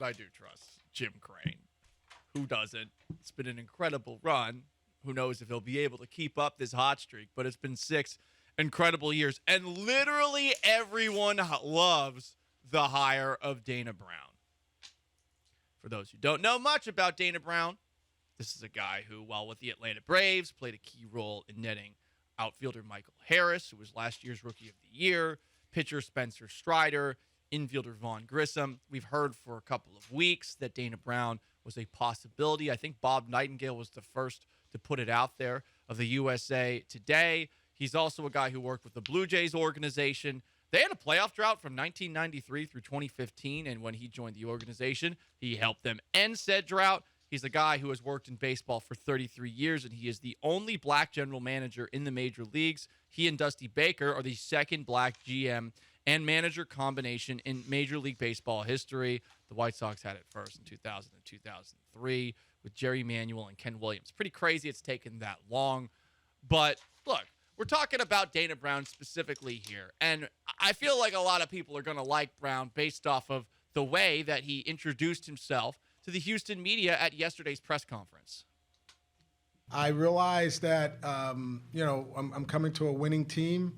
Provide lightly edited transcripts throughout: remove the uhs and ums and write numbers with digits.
I do trust Jim Crane. Who doesn't? It's been an incredible run. Who knows if he'll be able to keep up this hot streak, but it's been 6 incredible years. And literally everyone loves the hire of Dana Brown. For those who don't know much about Dana Brown, this is a guy who, while with the Atlanta Braves, played a key role in netting outfielder Michael Harris, who was last year's Rookie of the Year, pitcher Spencer Strider, infielder Vaughn Grissom. We've heard for a couple of weeks that Dana Brown was a possibility. I think Bob Nightingale was the first to put it out there of the USA Today. He's also a guy who worked with the Blue Jays organization. They had a playoff drought from 1993 through 2015, and when he joined the organization, he helped them end said drought. He's a guy who has worked in baseball for 33 years, and he is the only black general manager in the major leagues. He and Dusty Baker are the second black GM and manager combination in Major League Baseball history. The White Sox had it first in 2000 and 2003 with Jerry Manuel and Ken Williams. Pretty crazy it's taken that long. But look, we're talking about Dana Brown specifically here. And I feel like a lot of people are going to like Brown based off of the way that he introduced himself to the Houston media at yesterday's press conference. I realized that, I'm coming to a winning team.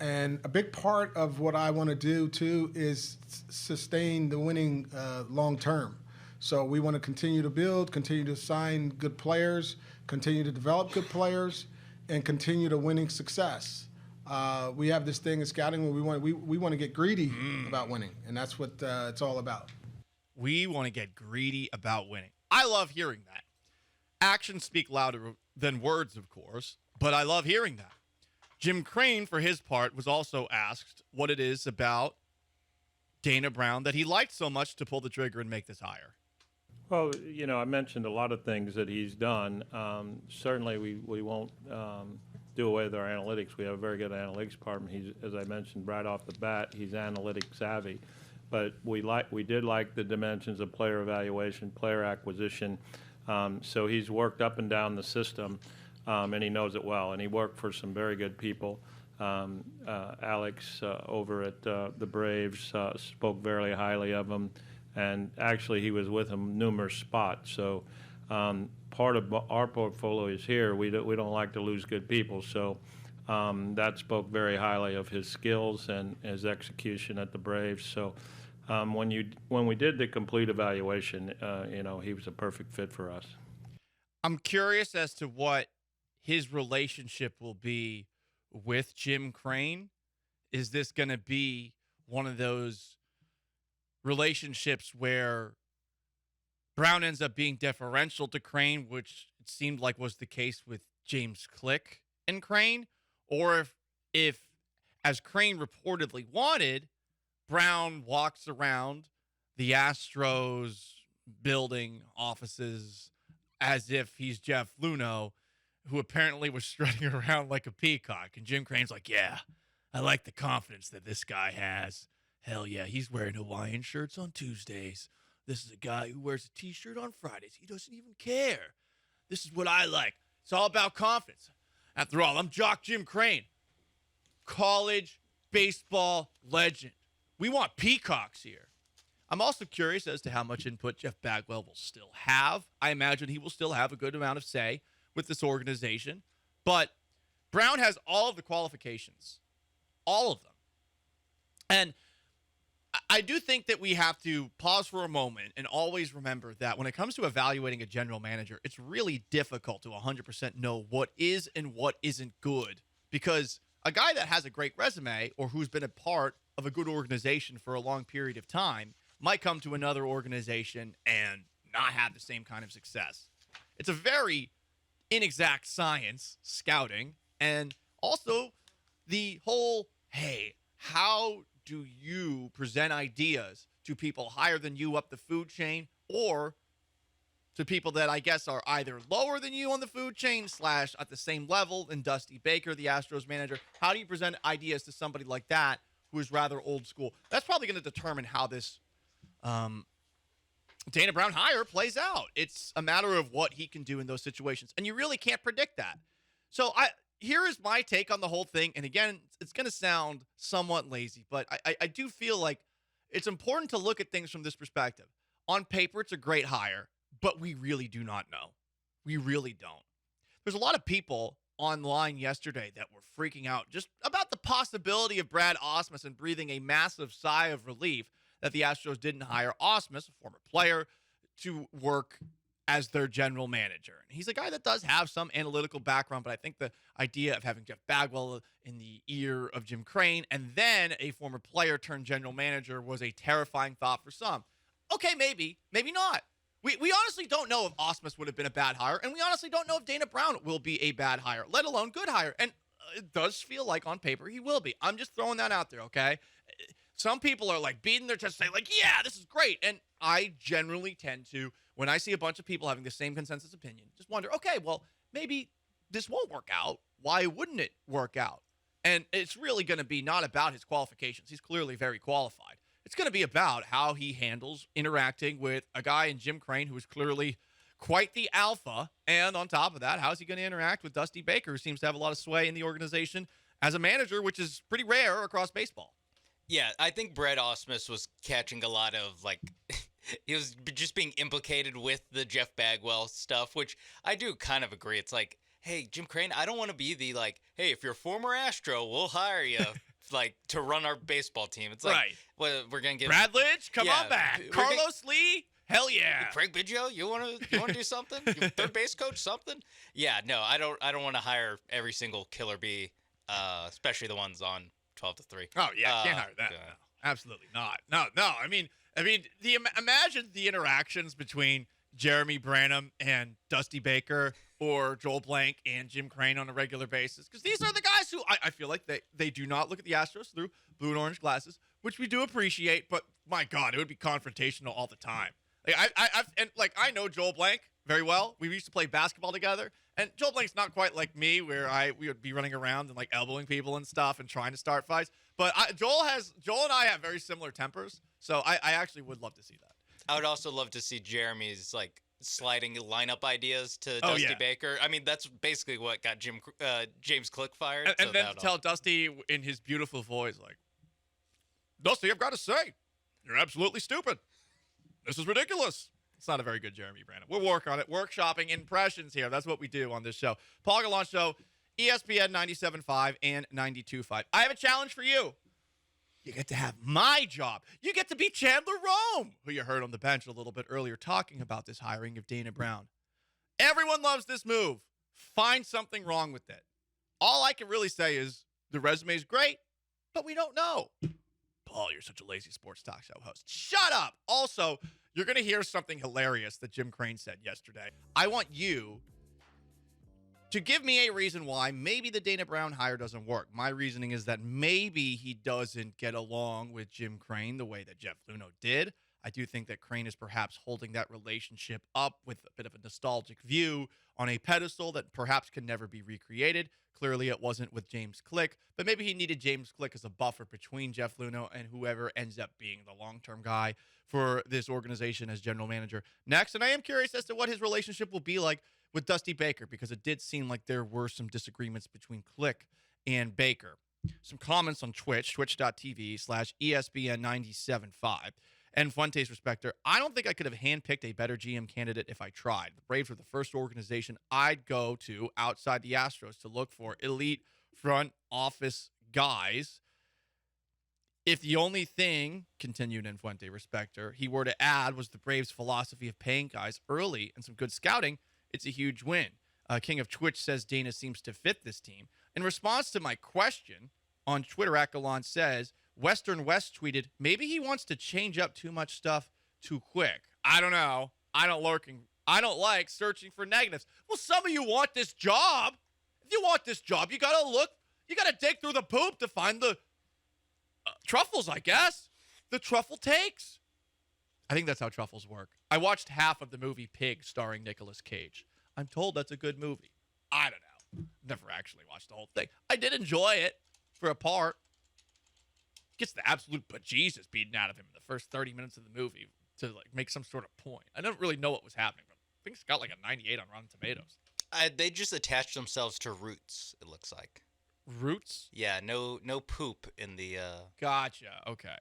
And a big part of what I want to do, too, is sustain the winning long term. So we want to continue to build, continue to sign good players, continue to develop good players, and continue to winning success. We have this thing in scouting where we want to get greedy about winning, and that's what it's all about. We want to get greedy about winning. I love hearing that. Actions speak louder than words, of course, but I love hearing that. Jim Crane, for his part, was also asked what it is about Dana Brown that he liked so much to pull the trigger and make this hire. Well, I mentioned a lot of things that he's done. Certainly, we won't do away with our analytics. We have a very good analytics department. He's, as I mentioned right off the bat, he's analytic savvy. But we did like the dimensions of player evaluation, player acquisition. So he's worked up and down the system. And he knows it well, and he worked for some very good people. Alex over at the Braves spoke very highly of him, and actually he was with him numerous spots. So part of our portfolio is here. We don't like to lose good people, so that spoke very highly of his skills and his execution at the Braves. So when we did the complete evaluation, he was a perfect fit for us. I'm curious as to what his relationship will be with Jim Crane. Is this going to be one of those relationships where Brown ends up being deferential to Crane, which it seemed like was the case with James Click and Crane? Or if as Crane reportedly wanted, Brown walks around the Astros building offices as if he's Jeff Luhnow, who apparently was strutting around like a peacock. And Jim Crane's like, yeah, I like the confidence that this guy has. Hell yeah, he's wearing Hawaiian shirts on Tuesdays. This is a guy who wears a T-shirt on Fridays. He doesn't even care. This is what I like. It's all about confidence. After all, I'm Jock Jim Crane, college baseball legend. We want peacocks here. I'm also curious as to how much input Jeff Bagwell will still have. I imagine he will still have a good amount of say with this organization. But Brown has all of the qualifications. All of them. And I do think that we have to pause for a moment and always remember that when it comes to evaluating a general manager, it's really difficult to 100% know what is and what isn't good. Because a guy that has a great resume or who's been a part of a good organization for a long period of time might come to another organization and not have the same kind of success. It's a very inexact science, scouting, and also the whole, hey, how do you present ideas to people higher than you up the food chain or to people that I guess are either lower than you on the food chain / at the same level than Dusty Baker, the Astros manager? How do you present ideas to somebody like that who is rather old school? That's probably going to determine how this Dana Brown hire plays out. It's a matter of what he can do in those situations, and you really can't predict that. So here is my take on the whole thing, and again, it's going to sound somewhat lazy, but I do feel like it's important to look at things from this perspective. on paper, it's a great hire, but we really do not know. We really don't. There's a lot of people online yesterday that were freaking out just about the possibility of Brad Ausmus breathing a massive sigh of relief that the Astros didn't hire Ausmus, a former player, to work as their general manager. And he's a guy that does have some analytical background, but I think the idea of having Jeff Bagwell in the ear of Jim Crane and then a former player turned general manager was a terrifying thought for some. Okay, maybe not. We honestly don't know if Ausmus would have been a bad hire, and we honestly don't know if Dana Brown will be a bad hire, let alone good hire. And it does feel like on paper he will be. I'm just throwing that out there, okay? Some people are like beating their chest saying like, yeah, this is great. And I generally tend to, when I see a bunch of people having the same consensus opinion, just wonder, okay, well, maybe this won't work out. Why wouldn't it work out? And it's really going to be not about his qualifications. He's clearly very qualified. It's going to be about how he handles interacting with a guy in Jim Crane who is clearly quite the alpha. And on top of that, how is he going to interact with Dusty Baker, who seems to have a lot of sway in the organization as a manager, which is pretty rare across baseball. Yeah, I think Brett Ausmus was catching a lot of, like, he was just being implicated with the Jeff Bagwell stuff, which I do kind of agree. It's like, hey, Jim Crane, I don't want to be the, like, hey, if you're a former Astro, we'll hire you, like, to run our baseball team. It's like, right. Well, we're going to get Brad Lidge, come on back. Carlos Lee, hell yeah. Craig Biggio, you want to do something? You third base coach, something? Yeah, no, I don't want to hire every single killer bee, especially the ones on 12-3. Oh yeah, can't hire that. No, absolutely not. No. I mean, imagine the interactions between Jeremy Branham and Dusty Baker, or Joel Blank and Jim Crane on a regular basis, because these are the guys who I feel like they do not look at the Astros through blue and orange glasses, which we do appreciate. But my God, it would be confrontational all the time. Like I know Joel Blank very well. We used to play basketball together. And Joel Blank's not quite like me, where we would be running around and like elbowing people and stuff and trying to start fights. But Joel and I have very similar tempers, so I actually would love to see that. I would also love to see Jeremy's like sliding lineup ideas to Dusty Baker. I mean, that's basically what got James Click fired. And then to tell Dusty in his beautiful voice, like, Dusty, I've got to say, you're absolutely stupid. This is ridiculous. It's not a very good Jeremy Branham. We'll work on it. Workshopping impressions here. That's what we do on this show. Paul Gallant Show, ESPN 97.5 and 92.5. I have a challenge for you. You get to have my job. You get to be Chandler Rome, who you heard on the bench a little bit earlier talking about this hiring of Dana Brown. Everyone loves this move. Find something wrong with it. All I can really say is the resume is great, but we don't know. Paul, you're such a lazy sports talk show host. Shut up. Also, you're going to hear something hilarious that Jim Crane said yesterday. I want you to give me a reason why maybe the Dana Brown hire doesn't work. My reasoning is that maybe he doesn't get along with Jim Crane the way that Jeff Luhnow did. I do think that Crane is perhaps holding that relationship up with a bit of a nostalgic view on a pedestal that perhaps can never be recreated. Clearly, it wasn't with James Click, but maybe he needed James Click as a buffer between Jeff Luhnow and whoever ends up being the long-term guy for this organization as general manager next. And I am curious as to what his relationship will be like with Dusty Baker, because it did seem like there were some disagreements between Click and Baker. Some comments on Twitch, twitch.tv/ESPN975. And Fuentes Respector, I don't think I could have handpicked a better GM candidate if I tried. The Braves were the first organization I'd go to outside the Astros to look for elite front office guys. If the only thing, continued in Fuente Respector, he were to add was the Braves' philosophy of paying guys early and some good scouting, it's a huge win. King of Twitch says Dana seems to fit this team. In response to my question on Twitter, Akalon says, Western West tweeted, maybe he wants to change up too much stuff too quick. I don't know. I don't like searching for negatives. Well, some of you want this job. If you want this job, you got to dig through the poop to find the truffles, I guess. The truffle takes. I think that's how truffles work. I watched half of the movie Pig starring Nicolas Cage. I'm told that's a good movie. I don't know. Never actually watched the whole thing. I did enjoy it for a part. Gets the absolute bejesus beaten out of him in the first 30 minutes of the movie to like make some sort of point. I don't really know what was happening, but I think it's got like a 98 on Rotten Tomatoes. They just attached themselves to roots, it looks like. Roots? Yeah, no poop in the... Gotcha. Okay.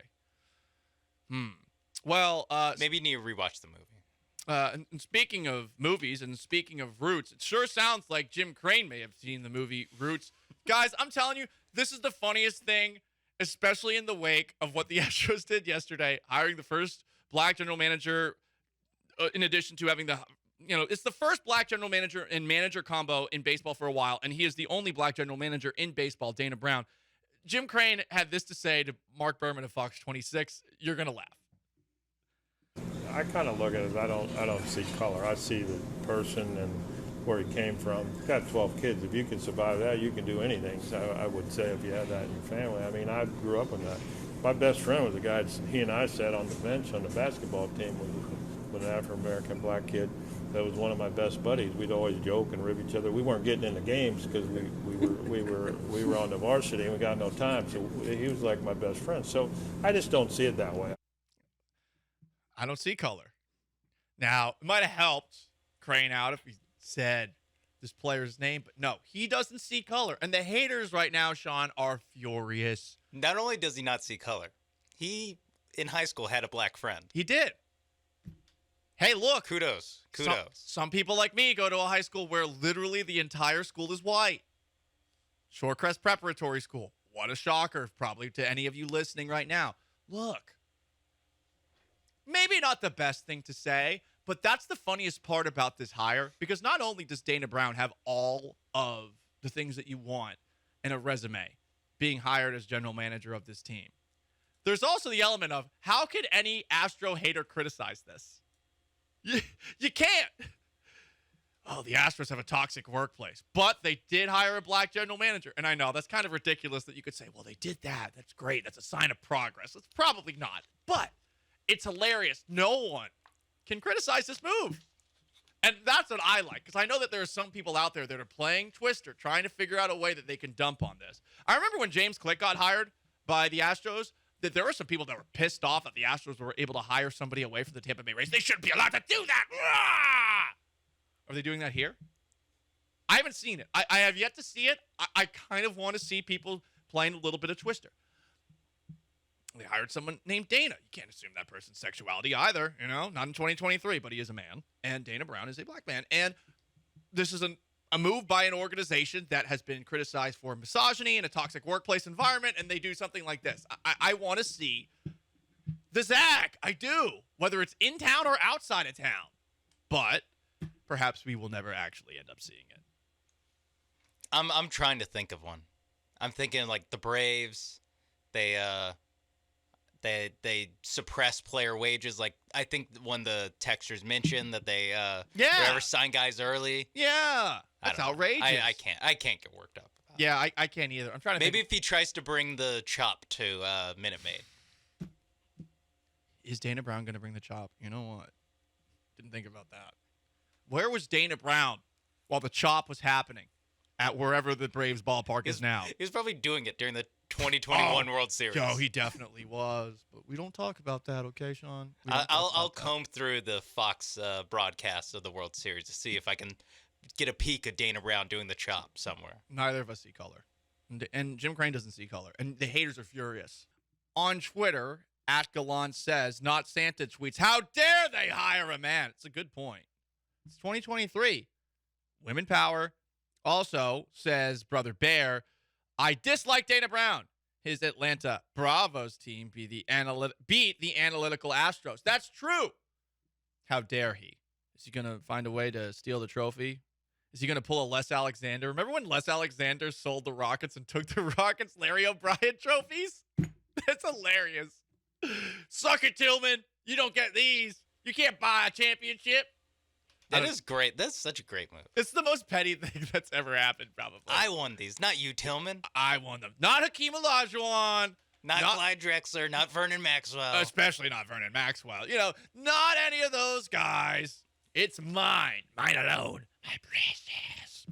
Well, Maybe you need to rewatch the movie. and speaking of movies and speaking of Roots, it sure sounds like Jim Crane may have seen the movie Roots. Guys, I'm telling you, this is the funniest thing, especially in the wake of what the Astros did yesterday, hiring the first black general manager, in addition to having it's the first black general manager and manager combo in baseball for a while, and he is the only black general manager in baseball, Dana Brown. Jim Crane had this to say to Mark Berman of Fox 26. You're going to laugh. I kind of look at it as I don't see color. I see the person and where he came from. He's got 12 kids. If you can survive that, you can do anything. So I would say if you had that in your family. I mean, I grew up with that. My best friend was a guy, he and I sat on the bench on the basketball team with an African-American black kid that was one of my best buddies. We'd always joke and rib each other. We weren't getting into games because we were on the varsity and we got no time. So he was like my best friend. So I just don't see it that way. I don't see color. Now, it might have helped Crane out if he said this player's name, but no, he doesn't see color. And the haters right now, Sean, are furious. Not only does he not see color, he, in high school, had a black friend. He did. Hey, look. Kudos. Some people like me go to a high school where literally the entire school is white. Shorecrest Preparatory School. What a shocker, probably, to any of you listening right now. Look. Maybe not the best thing to say, but that's the funniest part about this hire, because not only does Dana Brown have all of the things that you want in a resume, being hired as general manager of this team, there's also the element of how could any Astro hater criticize this? You can't. Oh, the Astros have a toxic workplace, but they did hire a black general manager. And I know that's kind of ridiculous that you could say, well, they did that. That's great. That's a sign of progress. It's probably not, but it's hilarious. No one can criticize this move. And that's what I like, because I know that there are some people out there that are playing Twister, trying to figure out a way that they can dump on this. I remember when James Click got hired by the Astros, that there were some people that were pissed off that the Astros were able to hire somebody away from the Tampa Bay Rays. They shouldn't be allowed to do that. Are they doing that here? I haven't seen it. I have yet to see it. I kind of want to see people playing a little bit of Twister. They hired someone named Dana. You can't assume that person's sexuality either, not in 2023, but he is a man, and Dana Brown is a black man. And this is a move by an organization that has been criticized for misogyny and a toxic workplace environment, and they do something like this. I want to see the Zag. I do, whether it's in town or outside of town. But perhaps we will never actually end up seeing it. I'm trying to think of one. I'm thinking like the Braves. They suppress player wages. Like I think one of the texters mentioned that they whatever sign guys early. Yeah, that's outrageous. I can't get worked up. Yeah, I can't either. I'm trying to maybe if he tries to bring the chop to Minute Maid. Is Dana Brown going to bring the chop? You know what? Didn't think about that. Where was Dana Brown while the chop was happening at wherever the Braves ballpark is now? He was probably doing it during the 2021 World Series. Yo, he definitely was. But we don't talk about that, okay, Sean? I'll comb through the Fox broadcast of the World Series to see if I can get a peek of Dana Brown doing the chop somewhere. Neither of us see color. And Jim Crane doesn't see color. And the haters are furious. On Twitter, @Gallant says, not Santa tweets, how dare they hire a man? It's a good point. It's 2023. Women power. Also, says Brother Bear, I dislike Dana Brown. His Atlanta Bravos team beat the analytical Astros. That's true. How dare he? Is he going to find a way to steal the trophy? Is he going to pull a Les Alexander? Remember when Les Alexander sold the Rockets and took the Rockets Larry O'Brien trophies? That's hilarious. Suck it, Tillman. You don't get these. You can't buy a championship. That is great. That's such a great move. It's the most petty thing that's ever happened, probably. I won these, not you, Tillman. I won them. Not Hakeem Olajuwon. Not Clyde Drexler. Not Vernon Maxwell. Especially not Vernon Maxwell. Not any of those guys. It's mine. Mine alone. My precious.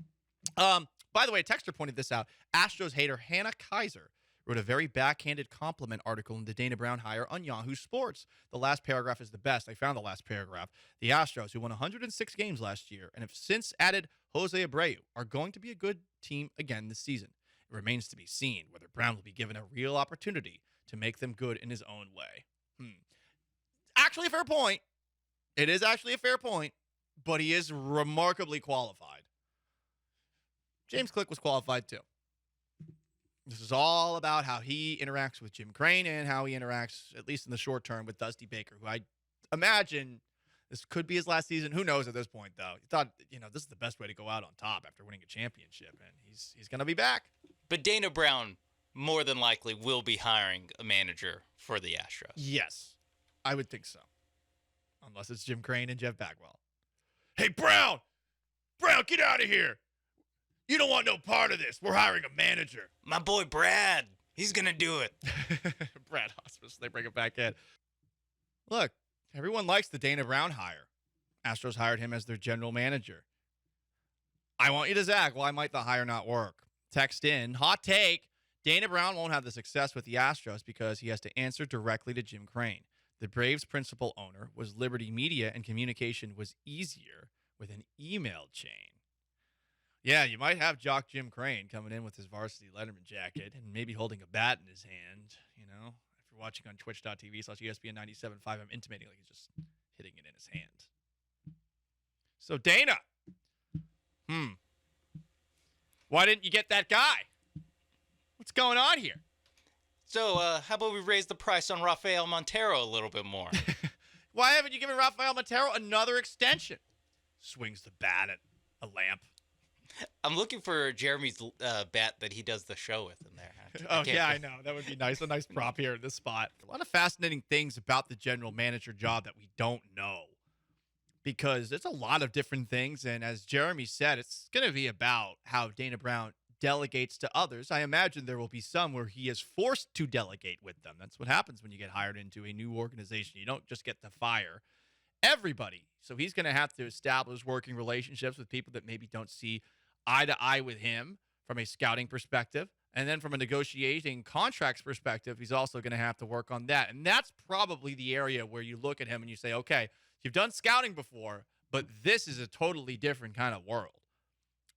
By the way, a texter pointed this out. Astros hater Hannah Kaiser wrote a very backhanded compliment article in the Dana Brown hire on Yahoo Sports. The last paragraph is the best. I found the last paragraph. The Astros, who won 106 games last year and have since added Jose Abreu, are going to be a good team again this season. It remains to be seen whether Brown will be given a real opportunity to make them good in his own way. actually a fair point. It is actually a fair point, but he is remarkably qualified. James Click was qualified too. This is all about how he interacts with Jim Crane and how he interacts, at least in the short term, with Dusty Baker, who I imagine this could be his last season. Who knows at this point, though? He thought, this is the best way to go out on top after winning a championship, and he's going to be back. But Dana Brown more than likely will be hiring a manager for the Astros. Yes, I would think so. Unless it's Jim Crane and Jeff Bagwell. Hey, Brown! Brown, get out of here! You don't want no part of this. We're hiring a manager. My boy Brad, he's going to do it. Brad Hospice, they bring him back in. Look, everyone likes the Dana Brown hire. Astros hired him as their general manager. I want you to Zach, why might the hire not work? Text in, hot take, Dana Brown won't have the success with the Astros because he has to answer directly to Jim Crane. The Braves' principal owner was Liberty Media, and communication was easier with an email chain. Yeah, you might have Jock Jim Crane coming in with his varsity Letterman jacket and maybe holding a bat in his hand. If you're watching on twitch.tv/ESPN 97.5, I'm intimating like he's just hitting it in his hand. So, Dana, why didn't you get that guy? What's going on here? So, how about we raise the price on Rafael Montero a little bit more? Why haven't you given Rafael Montero another extension? Swings the bat at a lamp. I'm looking for Jeremy's bat that he does the show with in there. I know. That would be nice. A nice prop here in this spot. A lot of fascinating things about the general manager job that we don't know. Because it's a lot of different things. And as Jeremy said, it's going to be about how Dana Brown delegates to others. I imagine there will be some where he is forced to delegate with them. That's what happens when you get hired into a new organization. You don't just get to fire everybody. So he's going to have to establish working relationships with people that maybe don't see eye to eye with him from a scouting perspective. And then from a negotiating contracts perspective, he's also going to have to work on that. And that's probably the area where you look at him and you say, okay, you've done scouting before, but this is a totally different kind of world.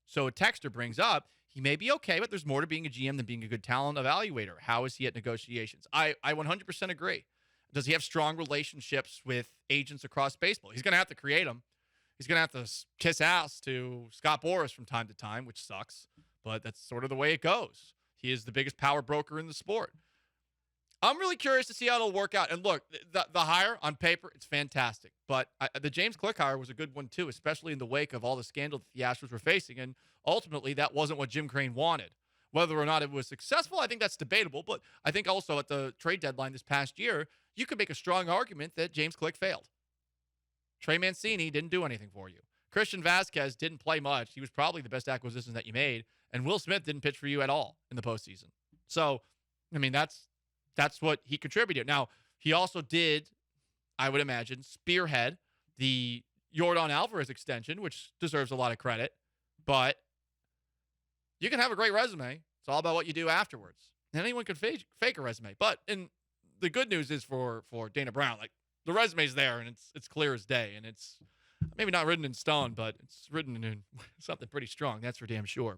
So a texter brings up, he may be okay, but there's more to being a GM than being a good talent evaluator. How is he at negotiations? I 100% agree. Does he have strong relationships with agents across baseball? He's going to have to create them. He's going to have to kiss ass to Scott Boras from time to time, which sucks, but that's sort of the way it goes. He is the biggest power broker in the sport. I'm really curious to see how it'll work out. And look, the hire on paper, it's fantastic. But the James Click hire was a good one too, especially in the wake of all the scandal that the Astros were facing. And ultimately, that wasn't what Jim Crane wanted. Whether or not it was successful, I think that's debatable. But I think also at the trade deadline this past year, you could make a strong argument that James Click failed. Trey Mancini didn't do anything for you. Christian Vasquez didn't play much. He was probably the best acquisition that you made. And Will Smith didn't pitch for you at all in the postseason. So, I mean, that's what he contributed. Now, he also did, I would imagine, spearhead the Yordan Alvarez extension, which deserves a lot of credit. But you can have a great resume. It's all about what you do afterwards. And anyone can fake a resume. But the good news is for Dana Brown, like, the resume's there, and it's clear as day. And it's maybe not written in stone, but it's written in something pretty strong. That's for damn sure.